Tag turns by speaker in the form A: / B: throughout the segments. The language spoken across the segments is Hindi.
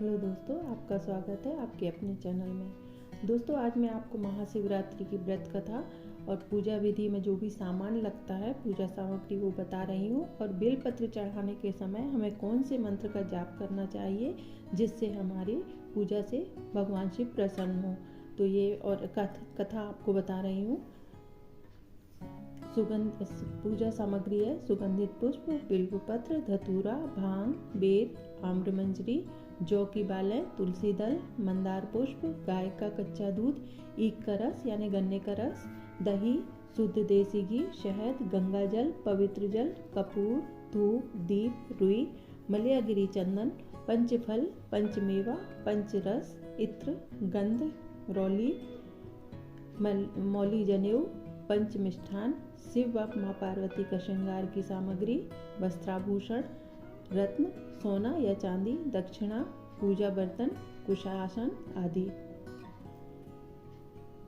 A: हेलो दोस्तों, आपका स्वागत है आपके अपने चैनल में। दोस्तों, आज मैं आपको महाशिवरात्रि की व्रत कथा और पूजा विधि में जो भी सामान लगता है, पूजा सामग्री, वो बता रही हूँ। और बेलपत्र चढ़ाने के समय हमें कौन से मंत्र का जाप करना चाहिए जिससे हमारी पूजा से भगवान शिव प्रसन्न हो, तो ये और कथा आपको बता रही हूँ। पूजा सामग्री है सुगंधित पुष्प, बिल्वपत्र, धतूरा, भांग, बेर, आम्रमंजरी, जौ की बालें, तुलसी दल, मंदार पुष्प, गाय का कच्चा दूध, ईख का रस यानी गन्ने का रस, दही, शुद्ध देसी घी, शहद, गंगा जल, पवित्र जल, कपूर, धूप, दीप, रुई, मलयागिरी चंदन, पंचफल, पंचमेवा, पंचरस, इत्र, गंध, रौली, मौली जनेऊ, पंच मिष्ठान, शिव व माँ पार्वती का श्रृंगार की सामग्री, वस्त्राभूषण, रत्न, सोना या चांदी, दक्षिणा, पूजा बर्तन, कुशासन आदि।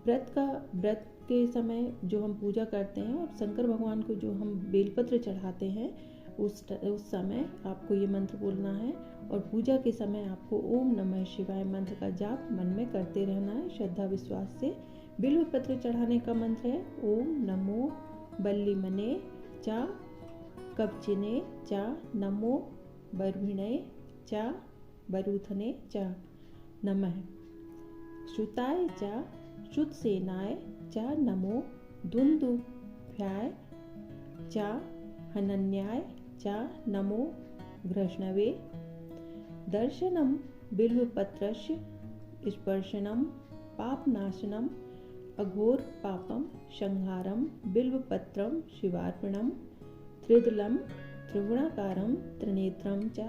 A: व्रत के समय जो हम पूजा करते हैं और शंकर भगवान को जो हम बेलपत्र चढ़ाते हैं, उस समय आपको ये मंत्र बोलना है। और पूजा के समय आपको ओम नमः शिवाय मंत्र का जाप मन में करते रहना है, श्रद्धा विश्वास से। बिल्वपत्र चढ़ाने का मंत्र है ओम नमो बल्लीमने चा कवचिने चा नमो बर्भिणे चा बरूथने चा नमः श्रुताय चा श्रुतसेनाय चा नमो धुंदुभ्याय चा हनन्याय चा नमो घृष्णवे दर्शनम बिल्वपत्रस्य स्पर्शनम पापनाशनम अघोर पापम संहारम बिल्वपत्रम शिवार्पणम त्रिदलम त्रिगुणाकारम त्रिनेत्रम च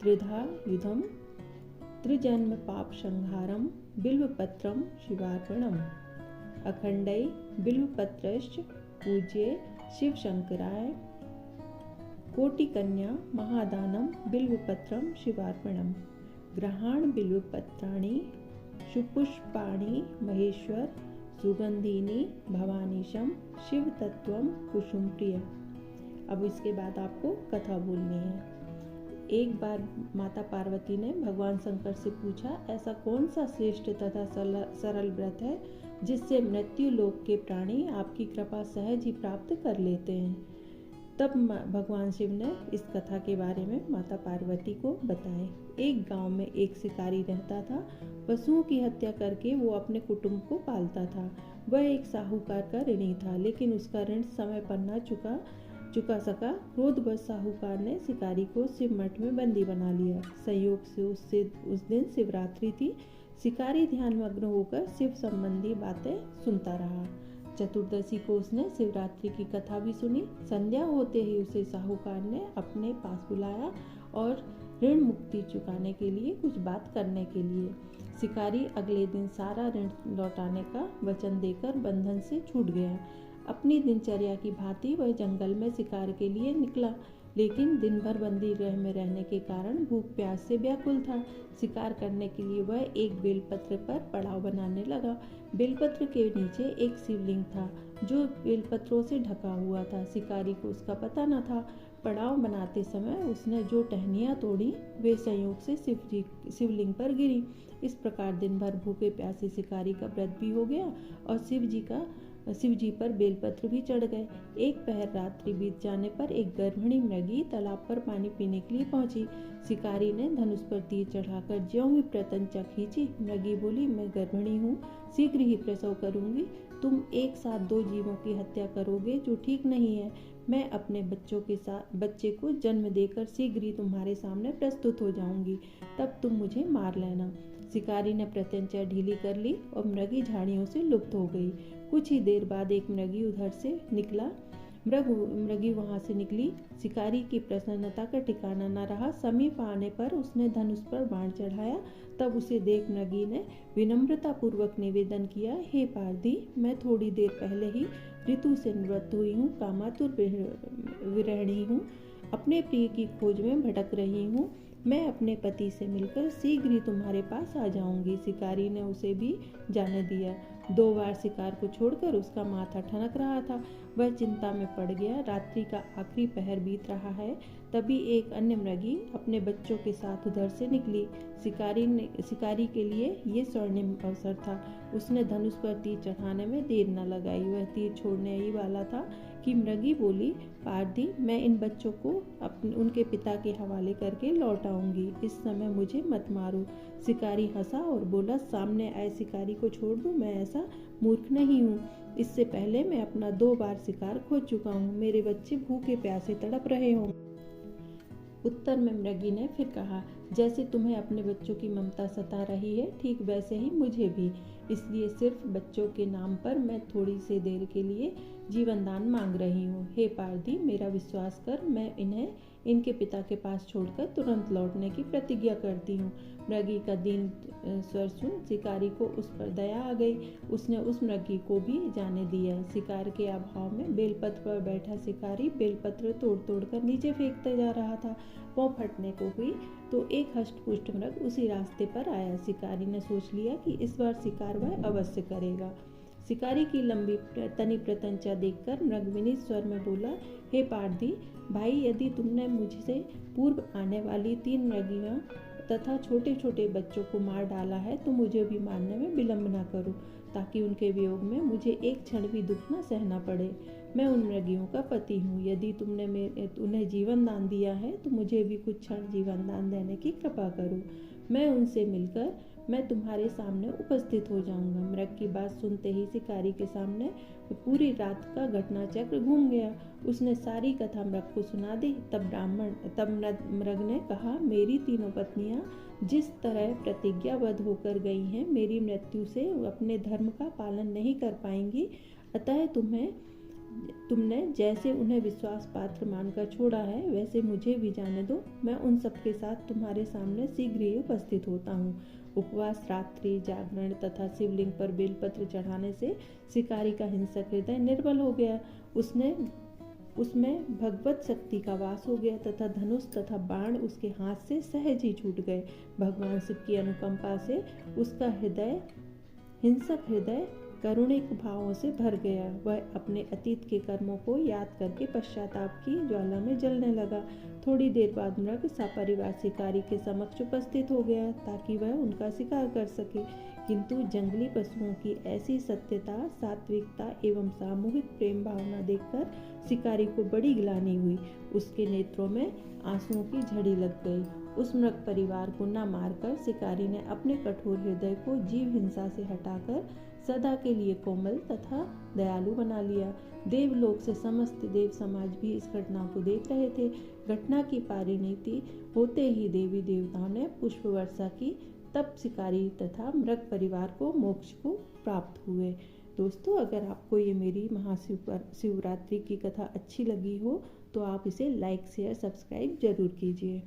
A: त्रिधा युधम त्रिजन्म पाप संहारम बिल्वपत्रम शिवार्पणम अखंडै बिल्वपत्रश्च पूज्ये शिव शंकराय कोटिकन्या महादानम बिल्वपत्रम शिवार्पणम ग्रहाण बिल्वपत्राणि सुपुष्पाणि महेश्वर सुगंधिनी भवानीशम शिव तत्वम कुसुम प्रिय। अब इसके बाद आपको कथा बोलनी है। एक बार माता पार्वती ने भगवान शंकर से पूछा, ऐसा कौन सा श्रेष्ठ तथा सरल व्रत है जिससे मृत्यु लोक के प्राणी आपकी कृपा सहज ही प्राप्त कर लेते हैं। तब भगवान शिव ने इस कथा के बारे में माता पार्वती को बताए। एक गांव में एक शिकारी रहता था। पशुओं की हत्या करके वो अपने कुटुंब को पालता था। वह एक साहूकार का ऋणी था, लेकिन उसका ऋण समय पर न चुका सका। क्रोधवश साहूकार ने शिकारी को शिव मठ में बंदी बना लिया। संयोग से उस दिन शिवरात्रि थी। शिकारी ध्यानमग्न होकर शिव संबंधी बातें सुनता रहा। चतुर्दशी को उसने शिवरात्रि की कथा भी सुनी। संध्या होते ही उसे साहूकार ने अपने पास बुलाया और ऋण मुक्ति चुकाने के लिए कुछ बात करने के लिए। शिकारी अगले दिन सारा ऋण लौटाने का वचन देकर बंधन से छूट गया। अपनी दिनचर्या की भांति वह जंगल में शिकार के लिए निकला, लेकिन दिन भर बंदी गृह में रहने के कारण भूख प्यास से व्याकुल था। शिकार करने के लिए वह एक बेलपत्र पर पड़ाव बनाने लगा। बेलपत्र के नीचे एक शिवलिंग था जो बेलपत्रों से ढका हुआ था। शिकारी को उसका पता न था। पड़ाव बनाते समय उसने जो टहनियाँ तोड़ी वे संयोग से शिवलिंग पर गिरी। इस प्रकार दिन भर भूखे प्यासे शिकारी का व्रत भी हो गया और शिव जी पर बेलपत्र भी चढ़ गए। एक पहर रात्रि बीत जाने पर एक गर्भिणी मृगी तालाब पर पानी पीने के लिए पहुंची। शिकारी ने धनुष पर तीर चढ़ाकर ज्यों ही प्रत्यंचा खींची। मृगी बोली, मैं गर्भिणी हूँ, शीघ्र ही प्रसव करूंगी। तुम एक साथ 2 जीवों की हत्या करोगे जो ठीक नहीं है। मैं अपने बच्चे को जन्म देकर शीघ्र ही तुम्हारे सामने प्रस्तुत हो जाऊंगी, तब तुम मुझे मार लेना। शिकारी ने प्रत्यंचा ढीली कर ली और मृगी झाड़ियों से लुप्त हो गई। कुछ ही देर बाद एक मृगी उधर से निकला। मृगी वहां से निकली। शिकारी की प्रसन्नता का ठिकाना न रहा। समीप आने पर उसने धनुष पर बाण चढ़ाया। तब उसे देख मृगी ने विनम्रता पूर्वक निवेदन किया, हे पारधी, मैं थोड़ी देर पहले ही ऋतु से निवृत्त हुई हूँ, कामातुर विरहिणी हूँ, अपने प्रिय की खोज में भटक रही हूँ। मैं अपने पति से मिलकर शीघ्र ही तुम्हारे पास आ जाऊंगी। शिकारी ने उसे भी जाने दिया। 2 बार शिकार को छोड़कर उसका माथा ठनक रहा था। वह चिंता में पड़ गया। रात्रि का आखिरी पहर बीत रहा है। तभी एक अन्य मृगी अपने बच्चों के साथ उधर से निकली। शिकारी के लिए ये स्वर्णिम अवसर था। उसने धनुष पर तीर चढ़ाने में देर न लगाई। वह तीर छोड़ने ही वाला था कि मृगी बोली, पारधी, मैं इन बच्चों को उनके पिता के हवाले करके लौट आऊंगी। इस समय मुझे मत मारो। शिकारी हंसा और बोला, सामने आए शिकारी को छोड़ दूं? मैं ऐसा मूर्ख नहीं हूँ। इससे पहले मैं अपना 2 बार शिकार खो चुका हूँ। मेरे बच्चे भूखे प्यासे तड़प रहे हों। उत्तर में मृगी ने फिर कहा, जैसे तुम्हें अपने बच्चों की ममता सता रही है, ठीक वैसे ही मुझे भी। इसलिए सिर्फ बच्चों के नाम पर मैं थोड़ी सी देर के लिए जीवन दान मांग रही हूँ। हे पारधी, मेरा विश्वास कर, मैं इन्हें इनके पिता के पास छोड़कर तुरंत लौटने की प्रतिज्ञा करती हूँ। मृगी का दीन स्वर सुन शिकारी को उस पर दया आ गई। उसने उस मृगी को भी जाने दिया। शिकार के अभाव में बेलपत्र पर बैठा शिकारी बेलपत्र तोड़ तोड़ कर नीचे फेंकते जा रहा था। वो फटने को हुई तो एक हष्टपुष्ट मृग उसी रास्ते पर आया। शिकारी ने सोच लिया कि इस बार शिकार वह अवश्य करेगा। शिकारी की लंबी तनी प्रतंचा देखकर मृग विनीत स्वर में बोला, हे पारधी भाई, यदि तुमने मुझसे पूर्व आने वाली 3 मृगियों तथा छोटे छोटे बच्चों को मार डाला है तो मुझे भी मारने में विलंब न करो, ताकि उनके वियोग में मुझे एक क्षण भी दुख न सहना पड़े। मैं उन मृगियों का पति हूँ। यदि तुमने उन्हें जीवन दान दिया है तो मुझे भी कुछ क्षण जीवन दान देने की कृपा करो। मैं उनसे मिलकर मैं तुम्हारे सामने उपस्थित हो जाऊंगा। मृग की बात सुनते ही शिकारी के सामने पूरी रात का घटना चक्र घूम गया। उसने सारी कथा मृग को सुना दी। तब मृग ने कहा, मेरी तीनों पत्नियां जिस तरह प्रतिज्ञाबद्ध होकर गई हैं, मेरी मृत्यु से अपने धर्म का पालन नहीं कर पाएंगी। अतः तुमने जैसे उन्हें विश्वास पात्र मानकर छोड़ा है, वैसे मुझे भी जाने दो। मैं उन सबके साथ तुम्हारे सामने शीघ्र ही उपस्थित होता हूँ। उपवास, रात्रि जागरण तथा शिवलिंग पर बेलपत्र चढ़ाने से शिकारी का हिंसक हृदय निर्बल हो गया। उसमें भगवत शक्ति का वास हो गया तथा धनुष तथा बाण उसके हाथ से सहज ही छूट गए। भगवान शिव की अनुकंपा से उसका हिंसक हृदय करुणिक भावों से भर गया। वह अपने अतीत के कर्मों को याद करके पश्चाताप की ज्वाला में जलने लगा। थोड़ी देर बाद मृग सपरिवार शिकारी के समक्ष उपस्थित हो गया ताकि वह उनका शिकार कर सके। किंतु जंगली पशुओं की ऐसी सत्यता, सात्विकता एवं सामूहिक प्रेम भावना देखकर शिकारी को बड़ी ग्लानि हुई। उसके नेत्रों में आंसुओं की झड़ी लग गई। उस मृग परिवार को न मारकर शिकारी ने अपने कठोर हृदय को जीव हिंसा से हटाकर सदा के लिए कोमल तथा दयालु बना लिया। देवलोक से समस्त देव समाज भी इस घटना को देख रहे थे। घटना की परिणति होते ही देवी देवताओं ने पुष्प वर्षा की। तब शिकारी तथा मृग परिवार को मोक्ष को प्राप्त हुए। दोस्तों, अगर आपको ये मेरी महाशिवरात्रि की कथा अच्छी लगी हो तो आप इसे लाइक, शेयर, सब्सक्राइब जरूर कीजिए।